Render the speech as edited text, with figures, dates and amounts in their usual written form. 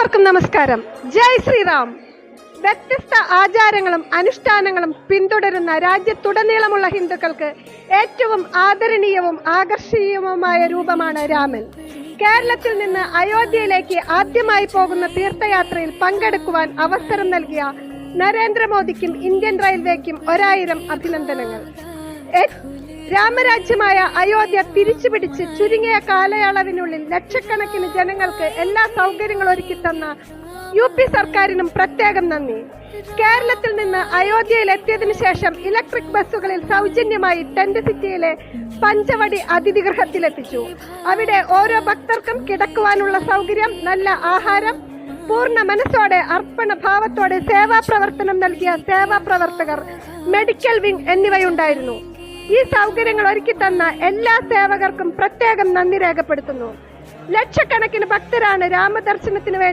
എല്ലാവർക്കും നമസ്കാരം. ജയ് ശ്രീറാം. വ്യത്യസ്ത ആചാരങ്ങളും അനുഷ്ഠാനങ്ങളും പിന്തുടരുന്ന രാജ്യത്തുടനീളമുള്ള ഹിന്ദുക്കൾക്ക് ഏറ്റവും ആദരണീയവും ആകർഷണീയവുമായ രൂപമാണ് രാമൻ. കേരളത്തിൽ നിന്ന് അയോധ്യയിലേക്ക് ആദ്യമായി പോകുന്ന തീർത്ഥയാത്രയിൽ പങ്കെടുക്കുവാൻ അവസരം നൽകിയ നരേന്ദ്രമോദിക്കും ഇന്ത്യൻ റെയിൽവേക്കും 1000 അഭിനന്ദനങ്ങൾ. രാമരാജ്യമായ അയോധ്യ തിരിച്ചുപിടിച്ച് ചുരുങ്ങിയ കാലയളവിനുള്ളിൽ ലക്ഷക്കണക്കിന് ജനങ്ങൾക്ക് എല്ലാ സൗകര്യങ്ങളും ഒരുക്കി തന്ന UP സർക്കാരിനും പ്രത്യേകം നന്ദി. കേരളത്തിൽ നിന്ന് അയോധ്യയിൽ എത്തിയതിനു ശേഷം ഇലക്ട്രിക് ബസ്സുകളിൽ സൗജന്യമായി ടെന്റ് സിറ്റിയിലെ പഞ്ചവടി അതിഥിഗൃഹത്തിലെത്തിച്ചു. അവിടെ ഓരോ ഭക്തർക്കും കിടക്കുവാനുള്ള സൗകര്യം, നല്ല ആഹാരം, പൂർണ്ണ മനസ്സോടെ അർപ്പണ ഭാവത്തോടെ സേവാ പ്രവർത്തനം നൽകിയ സേവാ പ്രവർത്തകർ, മെഡിക്കൽ വിംഗ് എന്നിവയുണ്ടായിരുന്നു. ഈ സൗകര്യങ്ങൾ ഒരുക്കി തന്ന എല്ലാ സേവകർക്കും പ്രത്യേകം നന്ദി രേഖപ്പെടുത്തുന്നു. ലക്ഷക്കണക്കിന് ഭക്തരാണ് രാമദർശനത്തിന് വേണ്ടി